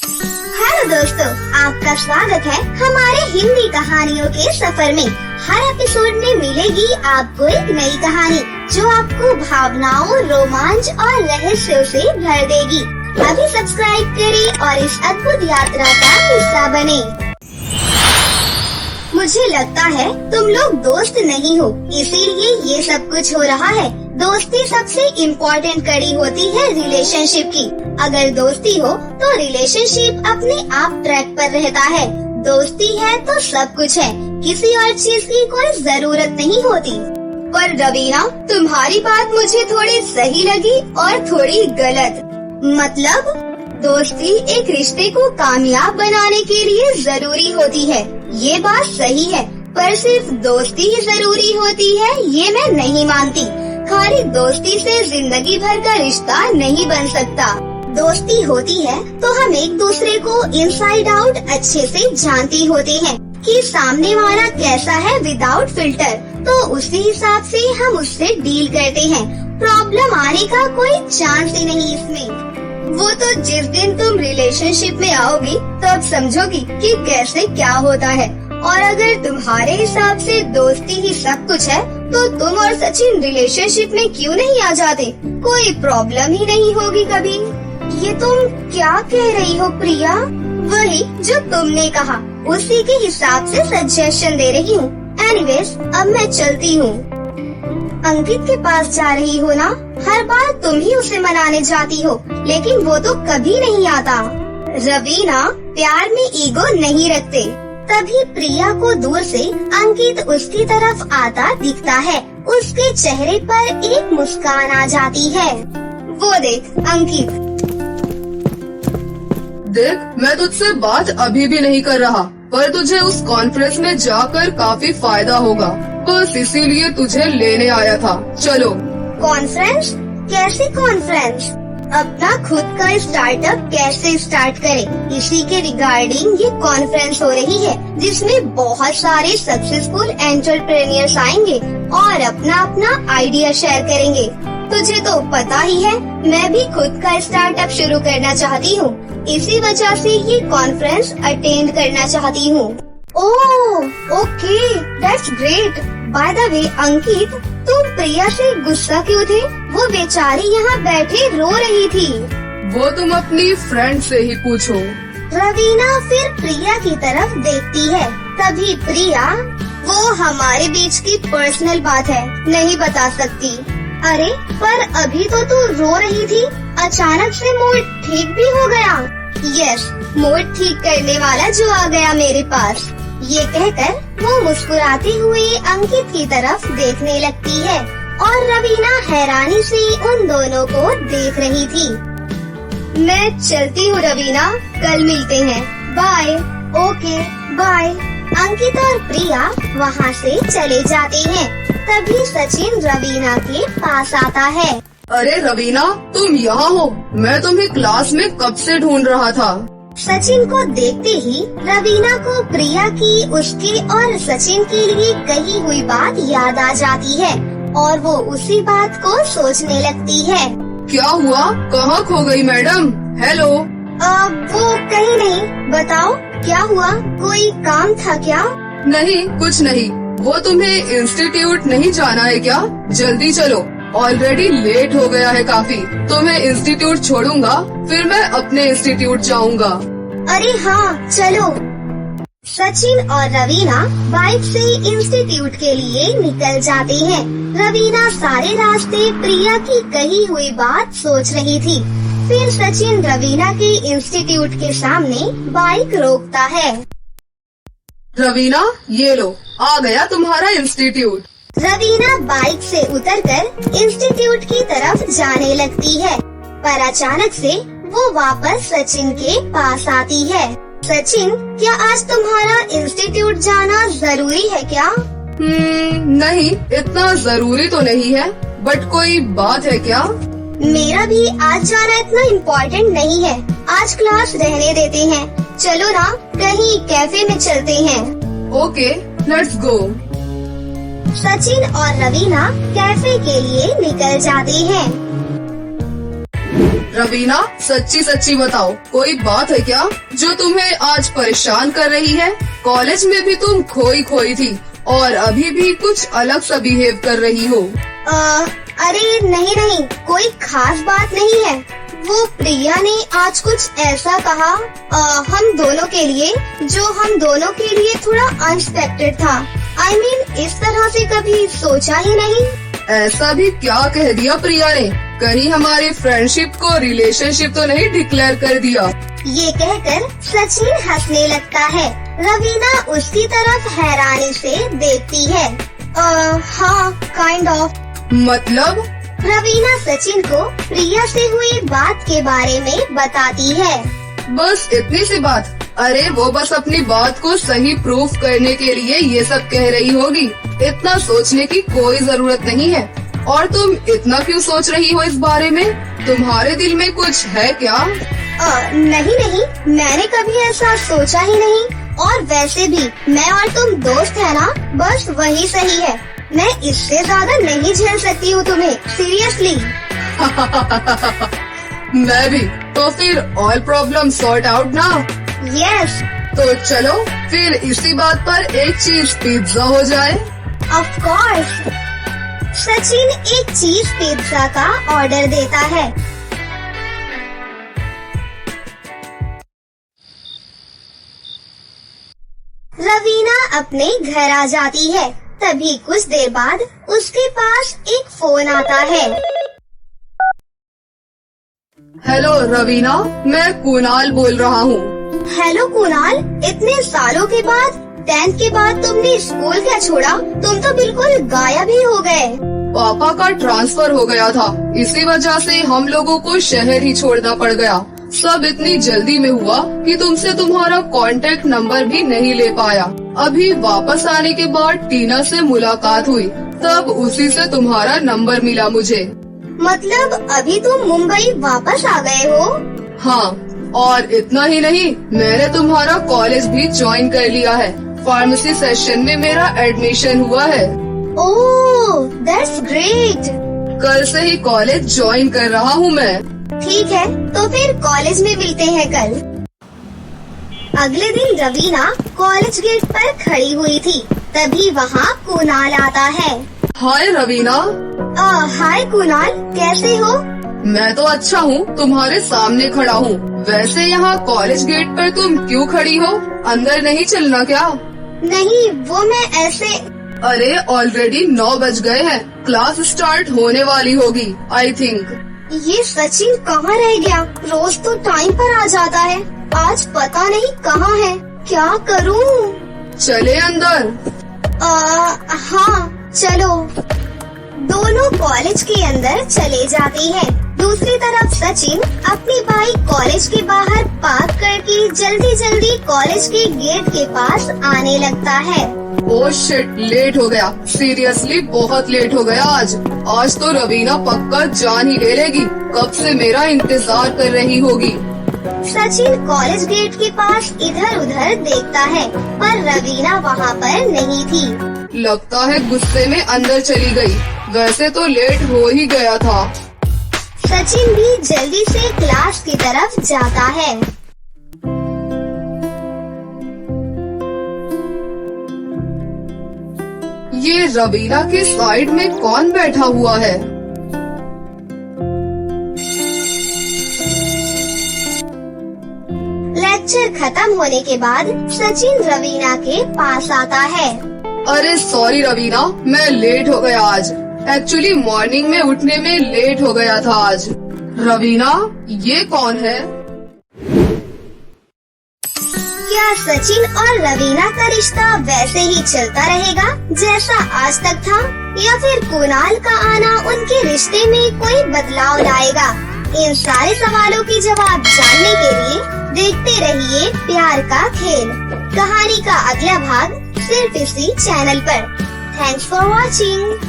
Hello दोस्तों, आपका स्वागत है हमारे हिंदी कहानियों के सफर में। हर एपिसोड में मिलेगी आपको एक नई कहानी जो आपको भावनाओं, रोमांच और रहस्यों से भर देगी। अभी सब्सक्राइब करें और इस अद्भुत यात्रा का हिस्सा बने। मुझे लगता है तुम लोग दोस्त नहीं हो, इसीलिए ये सब कुछ हो रहा है। दोस्ती सबसे इम्पोर्टेंट कड़ी होती है रिलेशनशिप की। अगर दोस्ती हो तो रिलेशनशिप अपने आप ट्रैक पर रहता है। दोस्ती है तो सब कुछ है, किसी और चीज की कोई जरूरत नहीं होती। पर रवीना, तुम्हारी बात मुझे थोड़ी सही लगी और थोड़ी गलत। मतलब दोस्ती एक रिश्ते को कामयाब बनाने के लिए जरूरी होती है, ये बात सही है। पर सिर्फ दोस्ती ही जरूरी होती है ये मैं नहीं मानती। खाली दोस्ती से जिंदगी भर का रिश्ता नहीं बन सकता। दोस्ती होती है तो हम एक दूसरे को इनसाइड आउट अच्छे से जानती होते हैं कि सामने वाला कैसा है विदाउट फिल्टर, तो उसी हिसाब से हम उससे डील करते हैं। प्रॉब्लम आने का कोई चांस ही नहीं इसमें। वो तो जिस दिन तुम रिलेशनशिप में आओगी तब समझोगी कि कैसे क्या होता है। और अगर तुम्हारे हिसाब से दोस्ती ही सब कुछ है तो तुम और सचिन रिलेशनशिप में क्यों नहीं आ जाते? कोई प्रॉब्लम ही नहीं होगी कभी। ये तुम क्या कह रही हो प्रिया? वही जो तुमने कहा, उसी के हिसाब से सजेशन दे रही हूँ। एनीवेज, अब मैं चलती हूँ। अंकित के पास जा रही हो ना? हर बार तुम ही उसे मनाने जाती हो, लेकिन वो तो कभी नहीं आता। रवीना, प्यार में ईगो नहीं रखते। तभी प्रिया को दूर से अंकित उसकी तरफ आता दिखता है। उसके चेहरे पर एक मुस्कान आ जाती है। वो देख अंकित। देख, मैं तुझसे बात अभी भी नहीं कर रहा, पर तुझे उस कॉन्फ्रेंस में जाकर काफी फायदा होगा, बस इसीलिए तुझे लेने आया था। चलो। कॉन्फ्रेंस? कैसी कॉन्फ्रेंस? अपना खुद का स्टार्टअप कैसे स्टार्ट करें, इसी के रिगार्डिंग ये कॉन्फ्रेंस हो रही है, जिसमें बहुत सारे सक्सेसफुल एंटरप्रेन्योर्स आएंगे और अपना अपना आइडिया शेयर करेंगे। तुझे तो पता ही है, मैं भी खुद का स्टार्टअप शुरू करना चाहती हूँ, इसी वजह से ये कॉन्फ्रेंस अटेंड करना चाहती हूँ। Oh, okay, that's great. By the way Ankit, तुम प्रिया से गुस्सा क्यों थे? वो बेचारी यहाँ बैठे रो रही थी। वो तुम अपनी फ्रेंड से ही पूछो। रवीना फिर प्रिया की तरफ देखती है। तभी प्रिया, वो हमारे बीच की पर्सनल बात है, नहीं बता सकती। अरे पर अभी तो तू रो रही थी, अचानक से मूड ठीक भी हो गया। यस, मूड ठीक करने वाला जो आ गया मेरे पास। ये कहकर वो मुस्कुराते हुए अंकित की तरफ देखने लगती है और रवीना हैरानी से उन दोनों को देख रही थी। मैं चलती हूँ रवीना, कल मिलते हैं। बाय। Okay, bye. अंकित और प्रिया वहाँ से चले जाते हैं। तभी सचिन रवीना के पास आता है। अरे रवीना, तुम यहाँ हो? मैं तुम्हें क्लास में कब से ढूंढ रहा था। सचिन को देखते ही रवीना को प्रिया की उसके और सचिन के लिए कही हुई बात याद आ जाती है और वो उसी बात को सोचने लगती है। क्या हुआ? कहाँ खो गई मैडम? हेलो। वो कहीं नहीं। बताओ क्या हुआ? कोई काम था क्या? नहीं, कुछ नहीं। वो तुम्हें इंस्टीट्यूट नहीं जाना है क्या? जल्दी चलो, ऑलरेडी लेट हो गया है काफी। तो मैं इंस्टीट्यूट छोड़ूंगा, फिर मैं अपने इंस्टीट्यूट जाऊंगा। अरे हाँ, चलो। सचिन और रवीना बाइक से इंस्टीट्यूट के लिए निकल जाते हैं। रवीना सारे रास्ते प्रिया की कही हुई बात सोच रही थी। फिर सचिन रवीना के इंस्टीट्यूट के सामने बाइक रोकता है। रवीना, ये लो, आ गया तुम्हारा इंस्टीट्यूट। रवीना बाइक से उतरकर इंस्टीट्यूट की तरफ जाने लगती है, पर अचानक से वो वापस सचिन के पास आती है। सचिन, क्या आज तुम्हारा इंस्टीट्यूट जाना जरूरी है क्या? नहीं, इतना जरूरी तो नहीं है, बट कोई बात है क्या? मेरा भी आज जाना इतना इम्पोर्टेंट नहीं है, आज क्लास रहने देते हैं। चलो ना, कहीं कैफे में चलते हैं। Okay, let's go. सचिन और रवीना कैफे के लिए निकल जाते हैं। रवीना, सच्ची सच्ची बताओ, कोई बात है क्या जो तुम्हें आज परेशान कर रही है? कॉलेज में भी तुम खोई खोई थी और अभी भी कुछ अलग सा बिहेव कर रही हो। अरे नहीं, कोई खास बात नहीं है। वो प्रिया ने आज कुछ ऐसा कहा हम दोनों के लिए, जो हम दोनों के लिए थोड़ा अनएक्सपेक्टेड था। I mean, इस तरह से कभी सोचा ही नहीं। ऐसा भी क्या कह दिया प्रिया ने? कहीं हमारी फ्रेंडशिप को रिलेशनशिप तो नहीं डिक्लेयर कर दिया? ये कहकर सचिन हंसने लगता है। रवीना उसकी तरफ हैरानी से देखती है। हाँ, काइंड ऑफ। मतलब? रवीना सचिन को प्रिया से हुई बात के बारे में बताती है। बस इतनी सी बात? अरे वो बस अपनी बात को सही प्रूफ करने के लिए ये सब कह रही होगी। इतना सोचने की कोई जरूरत नहीं है। और तुम इतना क्यों सोच रही हो इस बारे में? तुम्हारे दिल में कुछ है क्या? नहीं, मैंने कभी ऐसा सोचा ही नहीं। और वैसे भी मैं और तुम दोस्त है ना, बस वही सही है। मैं इससे ज्यादा नहीं झेल सकती हूँ तुम्हें, सीरियसली। मैं भी। तो फिर ऑल प्रॉब्लम सॉर्ट आउट ना? यस। तो चलो फिर इसी बात पर एक चीज पिज्जा हो जाए। Of course. सचिन एक चीज पिज्जा का ऑर्डर देता है। रवीना अपने घर आ जाती है। तभी कुछ देर बाद उसके पास एक फोन आता है। हेलो रवीना, मैं कुणाल बोल रहा हूँ। हेलो कुणाल, इतने सालों के बाद, 10th के बाद तुमने स्कूल क्या छोड़ा? तुम तो बिल्कुल गायब ही हो गए। पापा का ट्रांसफर हो गया था, इसी वजह से हम लोगों को शहर ही छोड़ना पड़ गया। सब इतनी जल्दी में हुआ कि तुमसे तुम्हारा कांटेक्ट नंबर भी नहीं ले पाया। अभी वापस आने के बाद टीना से मुलाकात हुई, तब उसी से तुम्हारा नंबर मिला मुझे। मतलब अभी तुम मुंबई वापस आ गए हो? हाँ, और इतना ही नहीं, मैंने तुम्हारा कॉलेज भी ज्वाइन कर लिया है। फार्मेसी सेशन में मेरा एडमिशन हुआ है। ओह, दैट्स ग्रेट। कल से ही कॉलेज ज्वाइन कर रहा हूँ मैं। ठीक है, तो फिर कॉलेज में मिलते हैं कल। अगले दिन रवीना कॉलेज गेट पर खड़ी हुई थी। तभी वहाँ कुणाल आता है। हाय रवीना। हाय कुणाल, कैसे हो? मैं तो अच्छा हूँ, तुम्हारे सामने खड़ा हूँ। वैसे यहाँ कॉलेज गेट पर तुम क्यों खड़ी हो? अंदर नहीं चलना क्या? नहीं, वो मैं ऐसे। अरे ऑलरेडी 9 बज गए हैं, क्लास स्टार्ट होने वाली होगी आई थिंक। ये सचिन कहाँ रह गया? रोज तो टाइम पर आ जाता है, आज पता नहीं कहाँ है। क्या करूँ? चले अंदर। हाँ चलो। दोनों कॉलेज के अंदर चले जाते हैं। दूसरी तरफ सचिन अपनी बाइक कॉलेज के बाहर पार्क करके जल्दी कॉलेज के गेट के पास आने लगता है। ओह शिट, लेट हो गया। सीरियसली बहुत लेट हो गया आज। आज तो रवीना पक्का जान ही ले लेगी। कब से मेरा इंतजार कर रही होगी। सचिन कॉलेज गेट के पास इधर उधर देखता है, पर रवीना वहाँ पर नहीं थी। लगता है गुस्से में अंदर चली गई। वैसे तो लेट हो ही गया था। सचिन भी जल्दी से क्लास की तरफ जाता है। ये रवीना के साइड में कौन बैठा हुआ है? लेक्चर खत्म होने के बाद सचिन रवीना के पास आता है। अरे सॉरी रवीना, मैं लेट हो गया आज। एक्चुअली मॉर्निंग में उठने में लेट हो गया था आज। रवीना, ये कौन है? क्या सचिन और रवीना का रिश्ता वैसे ही चलता रहेगा जैसा आज तक था, या फिर कुणाल का आना उनके रिश्ते में कोई बदलाव लाएगा? इन सारे सवालों के जवाब जानने के लिए देखते रहिए प्यार का खेल। कहानी का अगला भाग सिर्फ इसी चैनल पर। Thanks for watching.